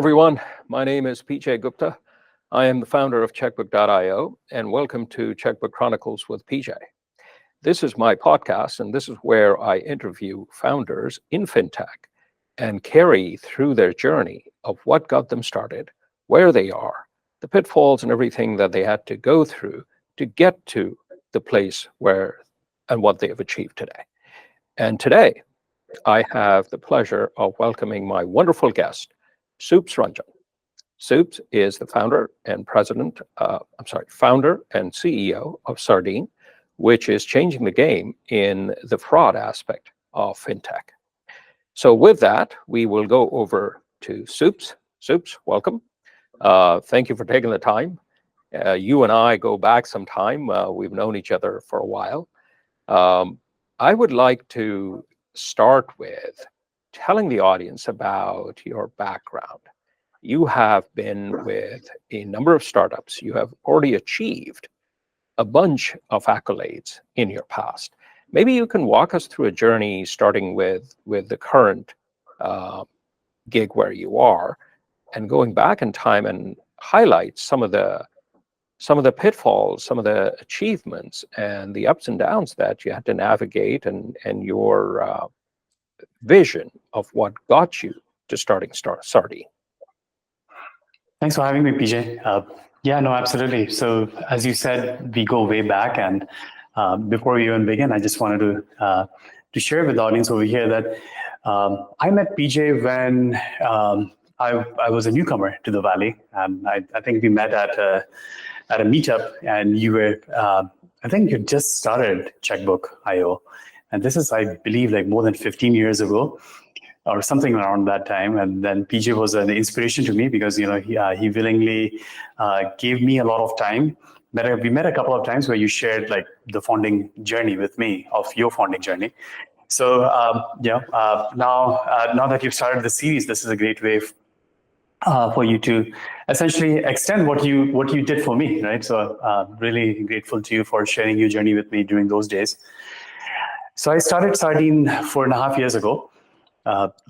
everyone. My name is PJ Gupta. I am the founder of Checkbook.io, and welcome to Checkbook Chronicles with PJ. This is my podcast, and this is where I interview founders in fintech and carry through their journey of what got them started, where they are, the pitfalls and everything that they had to go through to get to the place where and what they have achieved today. And today, I have the pleasure of welcoming my wonderful guest, Soups Ranjan. Soups is the founder and founder and CEO of Sardine, which is changing the game in the fraud aspect of fintech. So with that, we will go over to Soups. Soups, welcome. Thank you for taking the time. You and I go back some time. We've known each other for a while. I would like to start with telling the audience about your background. You have been with a number of startups. You have already achieved a bunch of accolades in your past. Maybe you can walk us through a journey starting with the current gig where you are and going back in time and highlight some of the pitfalls, some of the achievements and the ups and downs that you had to navigate and your vision of what got you to starting Sardine. Thanks for having me, PJ. Yeah, no, absolutely. So as you said, we go way back, and before we even begin, I just wanted to share with the audience over here that I met PJ when I was a newcomer to the Valley. I think we met at a meetup, and you were, I think you just started Checkbook.io. And this is, I believe, like more than 15 years ago or something around that time. And then PJ was an inspiration to me because, he willingly gave me a lot of time. We met a couple of times where you shared like the founding journey with me of your founding journey. So, now that you've started the series, this is a great way for you to essentially extend what you did for me, right? So really grateful to you for sharing your journey with me during those days. So I started Sardine 4.5 years ago.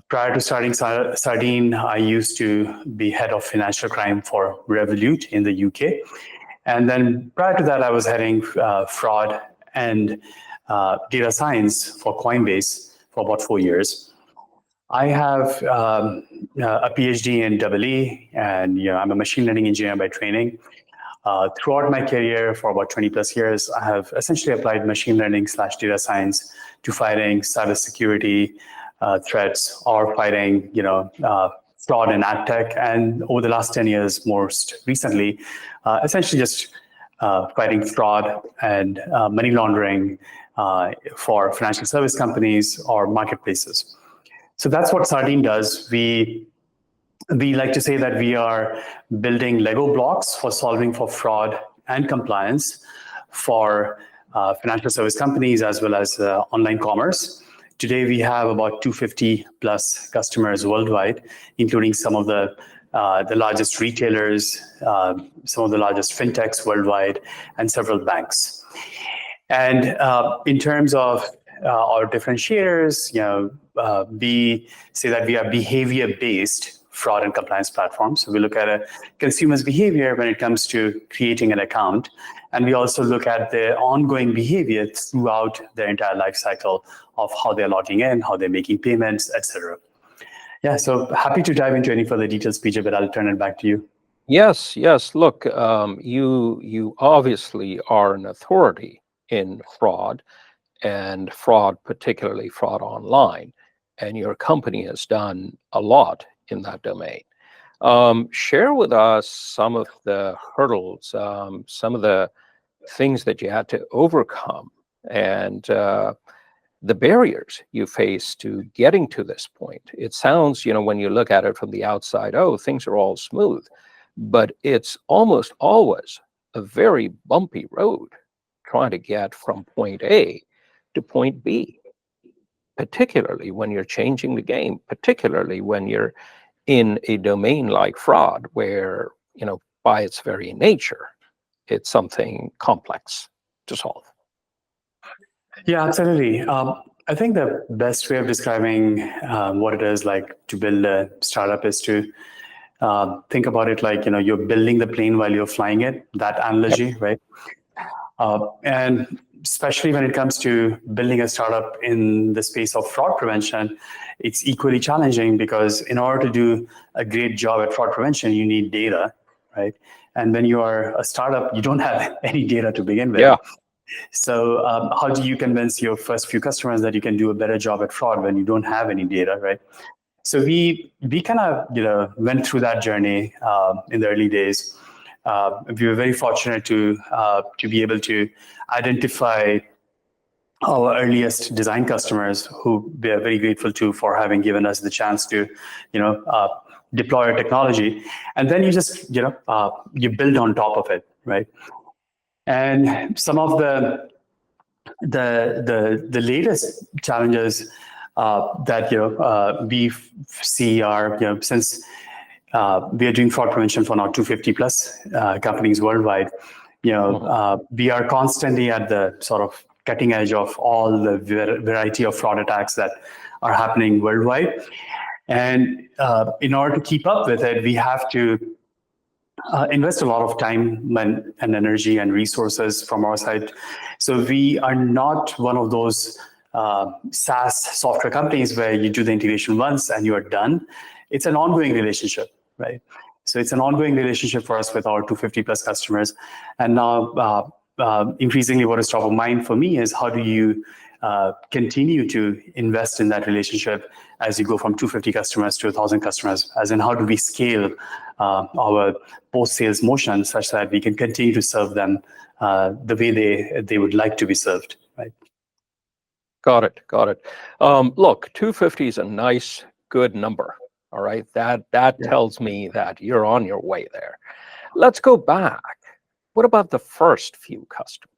Prior to starting Sardine, I used to be head of financial crime for Revolut in the UK. And then prior to that, I was heading fraud and data science for Coinbase for about 4 years. I have a PhD in EE, and I'm a machine learning engineer by training. Throughout my career for about 20 plus years, I have essentially applied machine learning / data science to fighting cybersecurity threats or fighting, fraud in ad tech. And over the last 10 years, most recently, essentially just fighting fraud and money laundering for financial service companies or marketplaces. So that's what Sardine does. We like to say that we are building Lego blocks for solving for fraud and compliance for financial service companies as well as online commerce. Today, we have about 250 plus customers worldwide, including some of the largest retailers, some of the largest fintechs worldwide, and several banks. And in terms of our differentiators, we say that we are behavior-based fraud and compliance platforms. So we look at a consumer's behavior when it comes to creating an account. And we also look at their ongoing behavior throughout their entire life cycle of how they're logging in, how they're making payments, etc. Yeah, so happy to dive into any further details, PJ, but I'll turn it back to you. Yes. Look, you obviously are an authority in fraud, and fraud, particularly fraud online, and your company has done a lot in that domain. Share with us some of the hurdles, some of the things that you had to overcome, and the barriers you face to getting to this point. It sounds, when you look at it from the outside, oh, things are all smooth, but it's almost always a very bumpy road trying to get from point A to point B, particularly when you're changing the game, particularly when you're in a domain like fraud, where, by its very nature, it's something complex to solve. Yeah, absolutely. I think the best way of describing what it is like to build a startup is to Think about it like, you're building the plane while you're flying it, that Yep. analogy, right? And especially when it comes to building a startup in the space of fraud prevention, it's equally challenging because in order to do a great job at fraud prevention, you need data, right? And when you are a startup, you don't have any data to begin with. Yeah. So how do you convince your first few customers that you can do a better job at fraud when you don't have any data, right? So we kind of went through that journey in the early days. We were very fortunate to be able to identify our earliest design customers, who we are very grateful to for having given us the chance to, deploy our technology, and then you just you build on top of it, right? And some of the latest challenges that we see are, since we are doing fraud prevention for now 250 plus companies worldwide, we are constantly at the sort of cutting edge of all the variety of fraud attacks that are happening worldwide. And in order to keep up with it, we have to invest a lot of time and energy and resources from our side. So we are not one of those SaaS software companies where you do the integration once and you are done. It's an ongoing relationship, right? So it's an ongoing relationship for us with our 250 plus customers. And now increasingly what is top of mind for me is how do you continue to invest in that relationship as you go from 250 customers to 1,000 customers, as in how do we scale our post-sales motion such that we can continue to serve them the way they would like to be served, right? Got it. Look, 250 is a nice, good number. All right. That tells me that you're on your way there. Let's go back. What about the first few customers?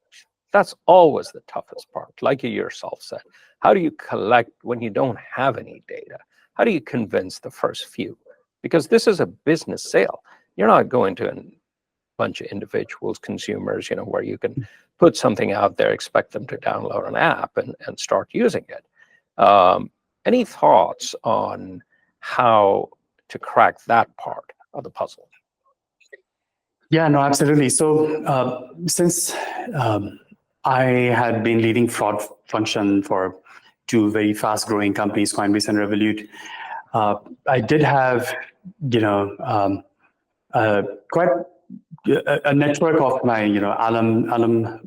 That's always the toughest part. Like you yourself said, how do you collect when you don't have any data? How do you convince the first few? Because this is a business sale. You're not going to a bunch of individuals, consumers, where you can put something out there, expect them to download an app and start using it. Any thoughts on how to crack that part of the puzzle? Yeah, no, absolutely. So since I had been leading fraud function for two very fast-growing companies, Coinbase and Revolut, I did have, quite a network of my,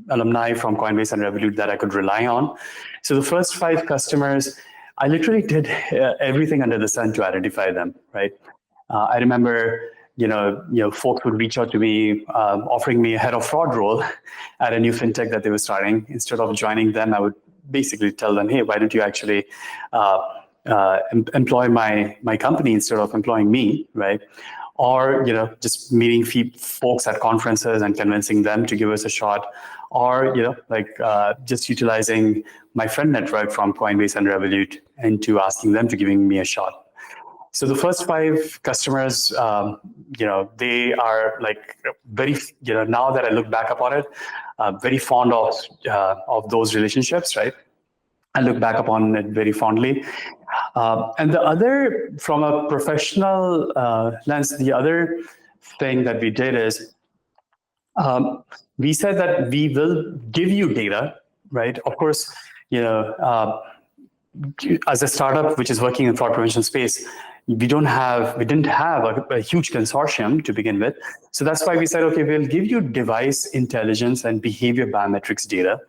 alumni from Coinbase and Revolut that I could rely on. So the first 5 customers, I literally did everything under the sun to identify them, right? I remember, folks would reach out to me, offering me a head of fraud role at a new fintech that they were starting. Instead of joining them, I would basically tell them, hey, why don't you actually employ my company instead of employing me, right? Or, just meeting folks at conferences and convincing them to give us a shot, or, just utilizing my friend network from Coinbase and Revolut into asking them to giving me a shot. So the first 5 customers, they are like very, now that I look back upon it, very fond of those relationships, right? I look back upon it very fondly. And the other, from a professional lens, the other thing that we did is we said that we will give you data, right? Of course, as a startup which is working in fraud prevention space, we didn't have a huge consortium to begin with. So that's why we said, okay, we'll give you device intelligence and behavior biometrics data.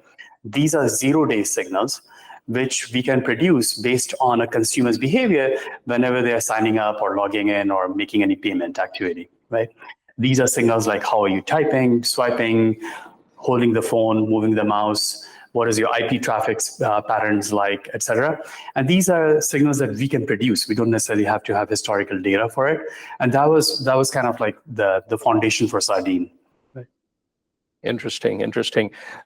These are 0-day signals, which we can produce based on a consumer's behavior whenever they are signing up or logging in or making any payment activity, right? These are signals like how are you typing, swiping, holding the phone, moving the mouse, what is your IP traffic patterns like, et cetera. And these are signals that we can produce. We don't necessarily have to have historical data for it. And that was kind of like the foundation for Sardine. Right? Interesting.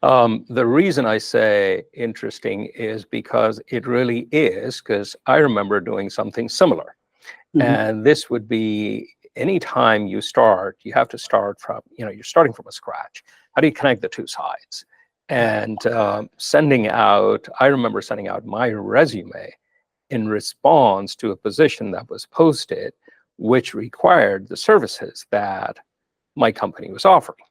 The reason I say interesting is because it really is, because I remember doing something similar. Mm-hmm. And this would be anytime you start, you have to start from, you're starting from a scratch. How do you connect the two sides? And I remember sending out my resume in response to a position that was posted which required the services that my company was offering.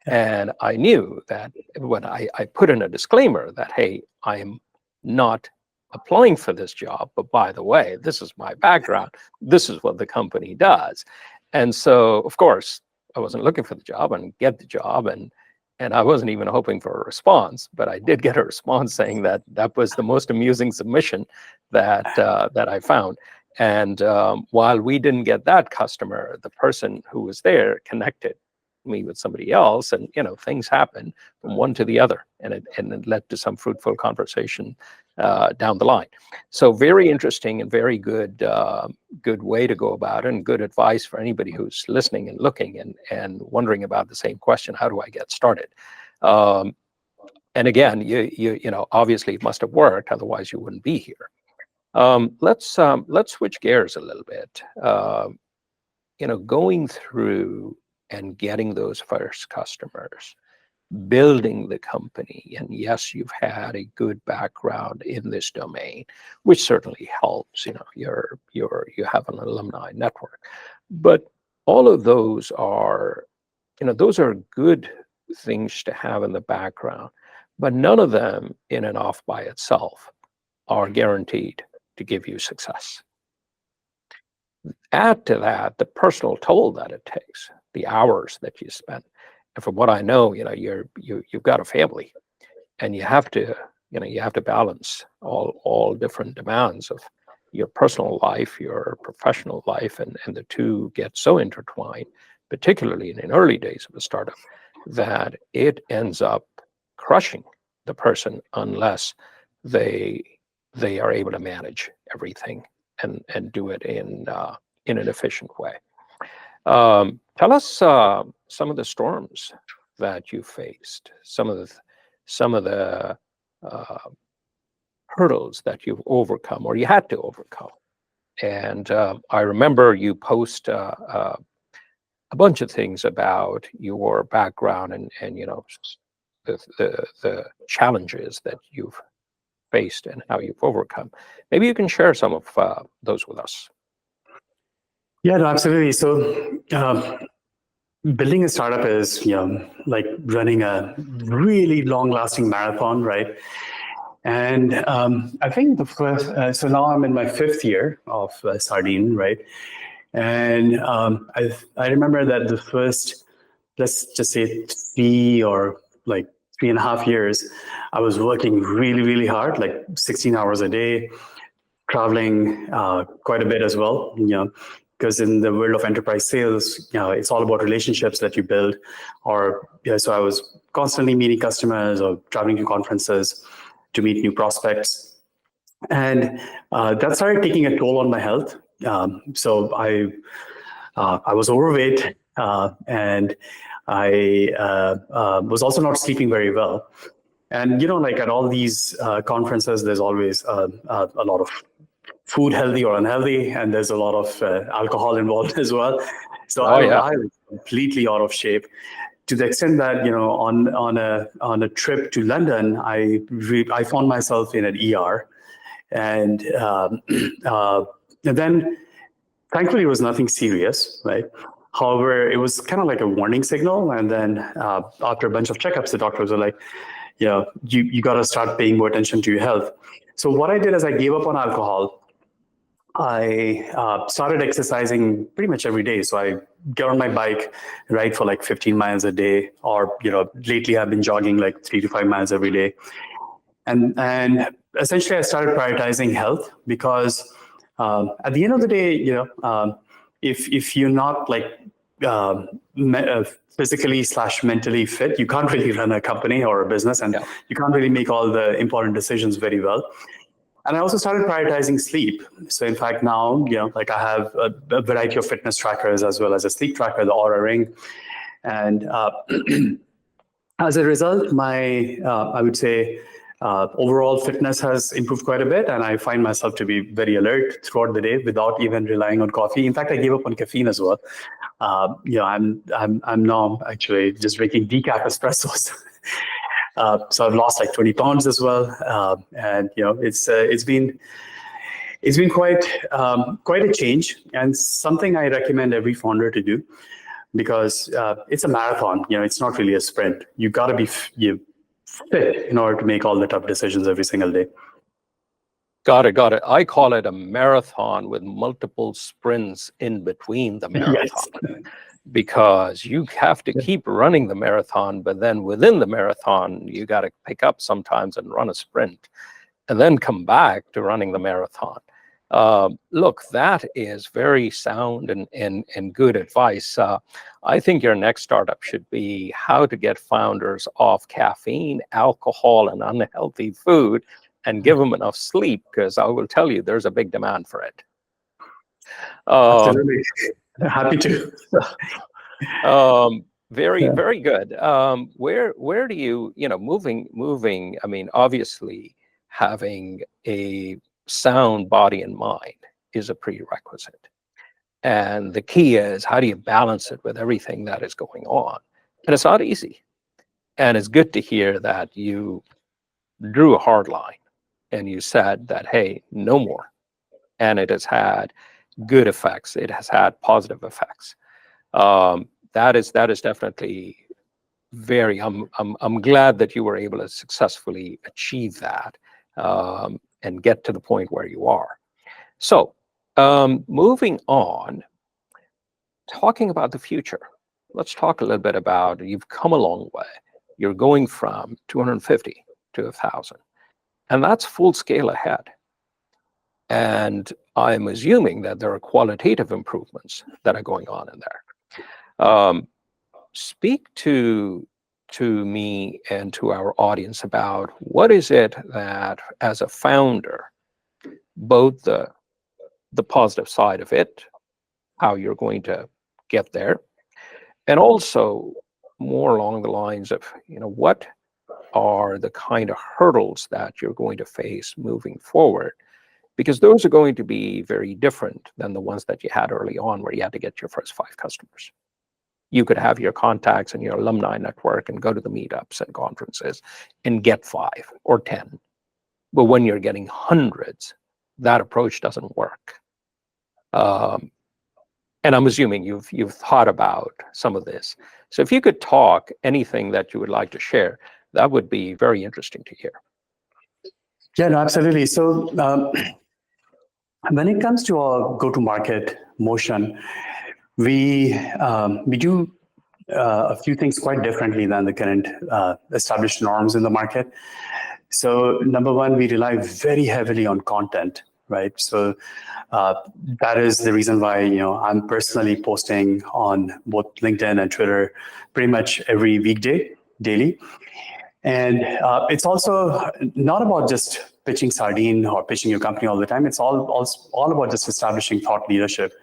And I knew that when I put in a disclaimer that, hey, I am not applying for this job, but by the way, this is my background. This is what the company does. And so, of course, I wasn't looking for the job and get the job. And I wasn't even hoping for a response, but I did get a response saying that that was the most amusing submission that that I found. And while we didn't get that customer, the person who was there connected me with somebody else, and things happen from one to the other, and it led to some fruitful conversation down the line. So very interesting and very good good way to go about it, and good advice for anybody who's listening and looking and wondering about the same question: how do I get started? And again, you know, obviously it must have worked, otherwise you wouldn't be here. Let's switch gears a little bit. Going through and getting those first customers, building the company, and yes, you've had a good background in this domain, which certainly helps. You have an alumni network, but all of those are, those are good things to have in the background, but none of them in and of by itself are guaranteed to give you success. Add to that the personal toll that it takes, the hours that you spend. And from what I know, you've got a family, and you have to balance all different demands of your personal life, your professional life, and the two get so intertwined, particularly in the early days of a startup, that it ends up crushing the person unless they are able to manage everything and do it in an efficient way. Tell us some of the storms that you faced, some of the hurdles that you've overcome or you had to overcome. And I remember you post a bunch of things about your background and the challenges that you've faced and how you've overcome. Maybe you can share some of those with us. Yeah, no, absolutely. So building a startup is, like running a really long-lasting marathon, right? And I think the first, so now I'm in my fifth year of Sardine, right? And I remember that the first, let's just say 3.5 years, I was working really, really hard, like 16 hours a day, traveling quite a bit as well, because in the world of enterprise sales, it's all about relationships that you build. So I was constantly meeting customers or traveling to conferences to meet new prospects. And that started taking a toll on my health. So I was overweight, and I was also not sleeping very well. And, like at all these conferences, there's always a lot of food, healthy or unhealthy, and there's a lot of alcohol involved as well. So I was completely out of shape, to the extent that on a trip to London, I found myself in an ER, and then thankfully it was nothing serious, right? However, it was kind of like a warning signal, and then after a bunch of checkups, the doctors were like, you got to start paying more attention to your health. So what I did is I gave up on alcohol. I started exercising pretty much every day. So I get on my bike, ride for like 15 miles a day, or lately I've been jogging like 3 to 5 miles every day. And essentially I started prioritizing health, because at the end of the day, if you're not like physically/mentally fit, you can't really run a company or a business, and you can't really make all the important decisions very well. And I also started prioritizing sleep. So in fact, now, like I have a variety of fitness trackers as well as a sleep tracker, the Aura Ring. And as a result, my, I would say, overall fitness has improved quite a bit. And I find myself to be very alert throughout the day without even relying on coffee. In fact, I gave up on caffeine as well. I'm now actually just drinking decaf espressos. So I've lost like 20 pounds as well, and it's It's been quite a change, and something I recommend every founder to do, because it's a marathon. It's not really a sprint. You got to be fit in order to make all the tough decisions every single day. Got it. I call it a marathon with multiple sprints in between the marathon. Yes. Because you have to keep running the marathon, but then within the marathon, you got to pick up sometimes and run a sprint, and then come back to running the marathon. Look, that is very sound and good advice. I think your next startup should be how to get founders off caffeine, alcohol, and unhealthy food, and give them enough sleep, because I will tell you, there's a big demand for it. Absolutely. Happy to. Very good. Where do you, moving, I mean, obviously having a sound body and mind is a prerequisite. And the key is, how do you balance it with everything that is going on? And it's not easy. And it's good to hear that you drew a hard line and you said that, hey, no more. And it has had good effects. It has had positive effects. That is definitely very. I'm glad that you were able to successfully achieve that and get to the point where you are. So, moving on, talking about the future. Let's talk a little bit about, you've come a long way. You're going from 250 to 1,000, and that's full scale ahead. And I'm assuming that there are qualitative improvements that are going on in there. Speak to me and to our audience about what is it that, as a founder, both the positive side of it, how you're going to get there, and also more along the lines of, what are the kind of hurdles that you're going to face moving forward, because those are going to be very different than the ones that you had early on, where you had to get your first 5 customers. You could have your contacts and your alumni network and go to the meetups and conferences and get 5 or 10. But when you're getting hundreds, that approach doesn't work. And I'm assuming you've thought about some of this. So if you could talk anything that you would like to share, that would be very interesting to hear. Yeah, no, absolutely. So when it comes to our go-to-market motion, we do a few things quite differently than the current established norms in the market. So number one, we rely very heavily on content, right? So that is the reason why I'm personally posting on both LinkedIn and Twitter pretty much every weekday, daily. And it's also not about just pitching Sardine or pitching your company all the time. It's all about just establishing thought leadership.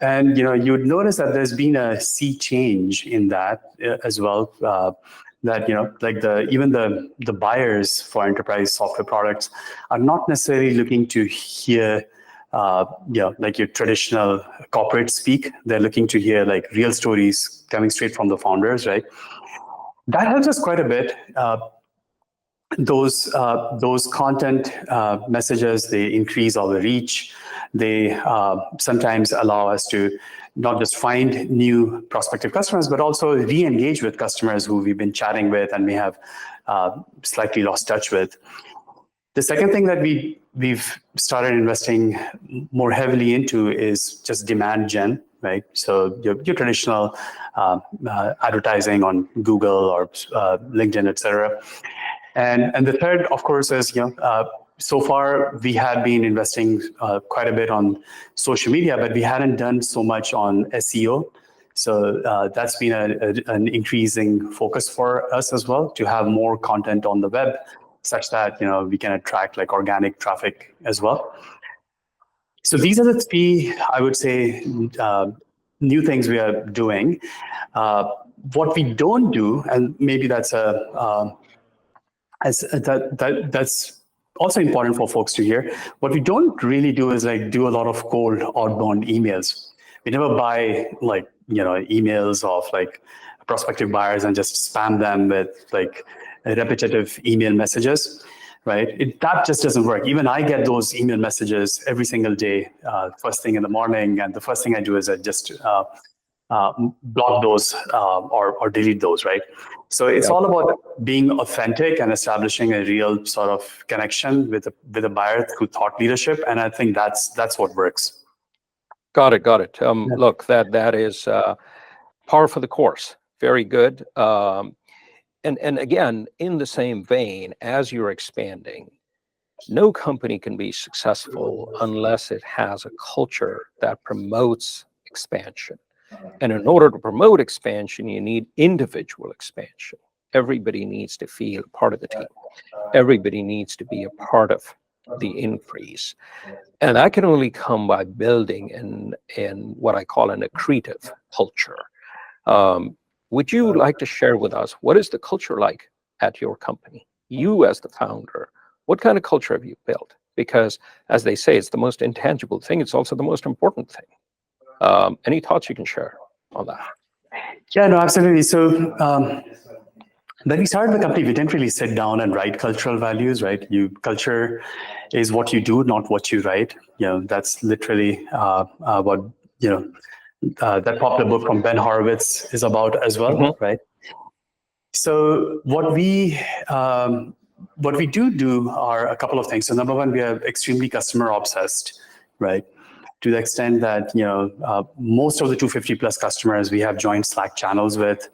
And you'd notice that there's been a sea change in that as well. That like even the buyers for enterprise software products are not necessarily looking to hear like your traditional corporate speak. They're looking to hear like real stories coming straight from the founders, right? That helps us quite a bit. Those content messages, they increase our reach. They sometimes allow us to not just find new prospective customers, but also re-engage with customers who we've been chatting with and may have slightly lost touch with. The second thing that we've started investing more heavily into is just demand gen, right? So your traditional advertising on Google or LinkedIn, et cetera. And the third, of course, is so far we had been investing quite a bit on social media, but we hadn't done so much on SEO. So that's been an increasing focus for us as well, to have more content on the web, such that we can attract like organic traffic as well. So these are the 3, I would say, new things we are doing. What we don't do, and maybe that's that's also important for folks to hear. What we don't really do is like do a lot of cold outbound emails. We never buy like emails of like prospective buyers and just spam them with like repetitive email messages. right? That just doesn't work. Even I get those email messages every single day, first thing in the morning, and the first thing I do is I just block those or delete those, right? So it's Yep. all about being authentic and establishing a real sort of connection with a buyer through thought leadership, and I think that's what works. Got it. Look, that is par for the course. Very good. And again, in the same vein, as you're expanding, no company can be successful unless it has a culture that promotes expansion. And in order to promote expansion, you need individual expansion. Everybody needs to feel part of the team. Everybody needs to be a part of the increase. And that can only come by building in what I call an accretive culture. Would you like to share with us, what is the culture like at your company? You as the founder, what kind of culture have you built? Because as they say, it's the most intangible thing. It's also the most important thing. Any thoughts you can share on that? Yeah, no, absolutely. So when we started the company, we didn't really sit down and write cultural values, right? Culture is what you do, not what you write. That's literally what that popular book from Ben Horowitz is about as well, right? So what we do are a couple of things. So number one, we are extremely customer obsessed, right? To the extent that most of the 250 plus customers we have joint Slack channels with.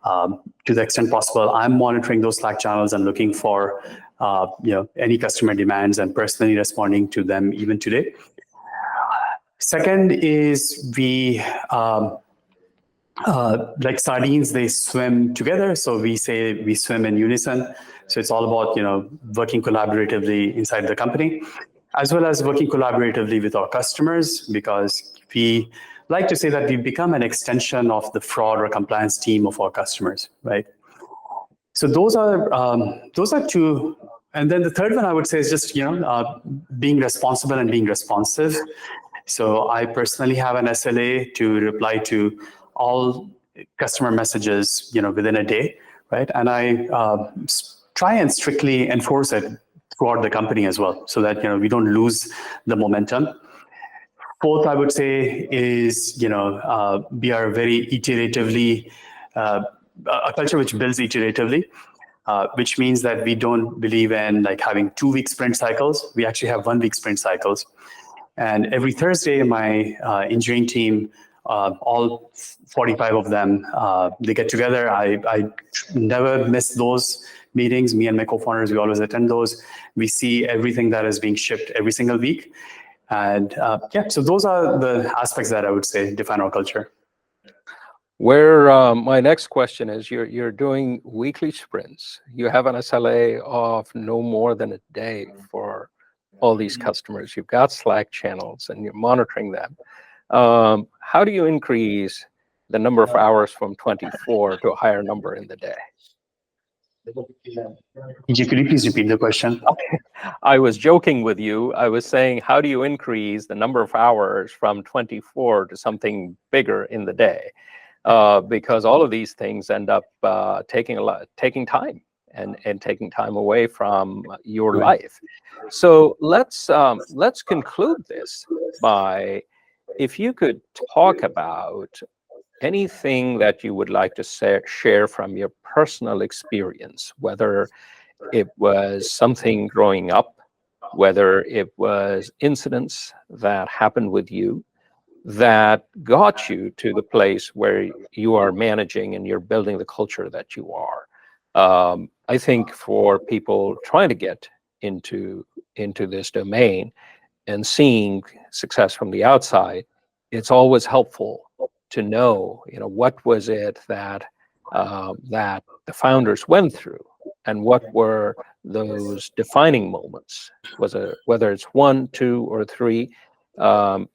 To the extent possible, I'm monitoring those Slack channels and looking for any customer demands and personally responding to them even today. Second is we like sardines, they swim together. So we say we swim in unison. So it's all about working collaboratively inside the company, as well as working collaboratively with our customers, because we like to say that we've become an extension of the fraud or compliance team of our customers, right? So those are two. And then the third one I would say is just being responsible and being responsive. So I personally have an SLA to reply to all customer messages within a day, right? And I try and strictly enforce it throughout the company as well, so that we don't lose the momentum. Fourth, I would say is we are very iteratively a culture which builds iteratively, which means that we don't believe in like having 2-week sprint cycles. We actually have 1-week sprint cycles, and every Thursday, my engineering team, all 45 of them, they get together. I never miss those meetings. Me and my co-founders, we always attend those. We see everything that is being shipped every single week. And so those are the aspects that I would say define our culture. Where my next question is, you're doing weekly sprints. You have an SLA of no more than a day for all these customers. You've got Slack channels and you're monitoring them. How do you increase the number of hours from 24 to a higher number in the day? Could you please repeat the question? I was joking with you. I was saying, how do you increase the number of hours from 24 to something bigger in the day? Because all of these things end up taking time and taking time away from your life. So let's conclude this by, if you could talk about anything that you would like to share from your personal experience, whether it was something growing up, whether it was incidents that happened with you that got you to the place where you are managing and you're building the culture that you are. I think for people trying to get into this domain and seeing success from the outside, it's always helpful to know, what was it that that the founders went through, and what were those defining moments? Whether it's 1, 2, or 3,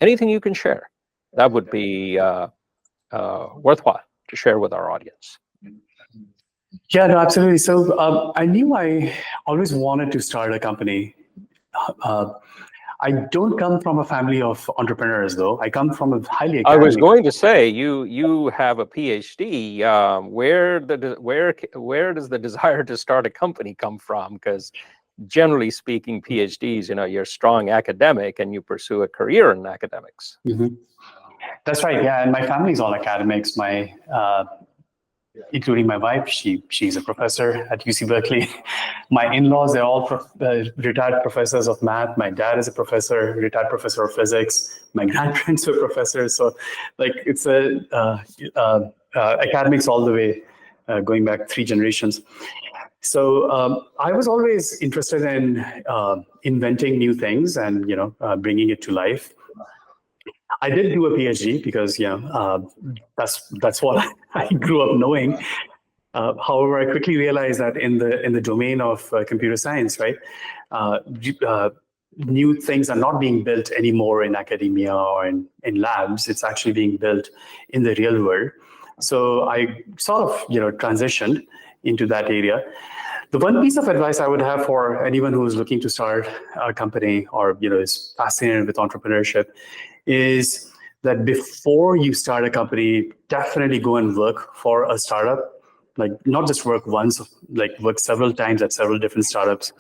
anything you can share, that would be worthwhile to share with our audience. Yeah, no, absolutely. So I knew I always wanted to start a company. I don't come from a family of entrepreneurs, though. I come from a highly academic. I was going to say, you have a PhD. Where does the desire to start a company come from? Because generally speaking, PhDs, you're a strong academic and you pursue a career in academics. Mm-hmm. That's right. Yeah, and my family's all academics. Including my wife, she's a professor at UC Berkeley. My in-laws, they're all retired professors of math. My dad is a professor, retired professor of physics. My grandparents were professors. So, like, it's academics all the way, going back 3 generations. So I was always interested in inventing new things and bringing it to life. I did do a PhD because that's what I grew up knowing. However, I quickly realized that in the domain of computer science, right, new things are not being built anymore in academia or in labs. It's actually being built in the real world. So I sort of transitioned into that area. The one piece of advice I would have for anyone who's looking to start a company or is fascinated with entrepreneurship is that before you start a company, definitely go and work for a startup. Like, not just work once, like work several times at several different startups.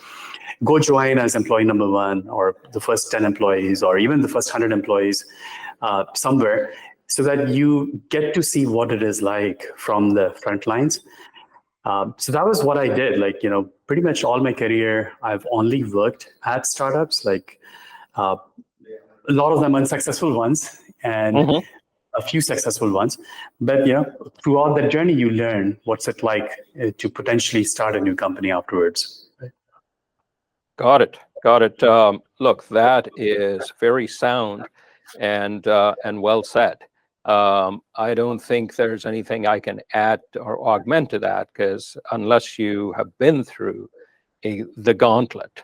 Go join as employee number 1 or the first 10 employees or even the first 100 employees somewhere, so that you get to see what it is like from the front lines. So that was what I did. Like, pretty much all my career, I've only worked at startups, like a lot of them unsuccessful ones and a few successful ones. But, throughout that journey, you learn what's it like to potentially start a new company afterwards. Got it. Look, that is very sound and well said. I don't think there's anything I can add or augment to that, because unless you have been through the gauntlet,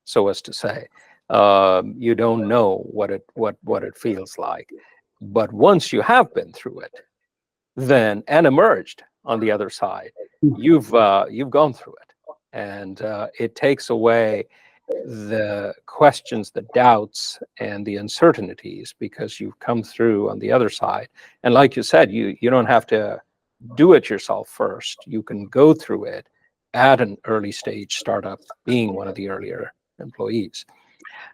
so as to say, you don't know what it feels like. But once you have been through it, then and emerged on the other side, you've gone through it, and it takes away the questions, the doubts, and the uncertainties, because you've come through on the other side. And like you said, you don't have to do it yourself first. You can go through it at an early stage startup, being one of the earlier employees.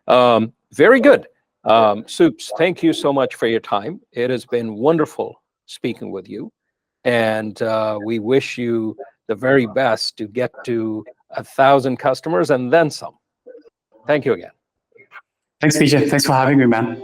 Very good. Soups, thank you so much for your time. It has been wonderful speaking with you, and we wish you the very best to get to 1,000 customers and then some. Thank you again. Thanks, PJ. Thanks for having me, man.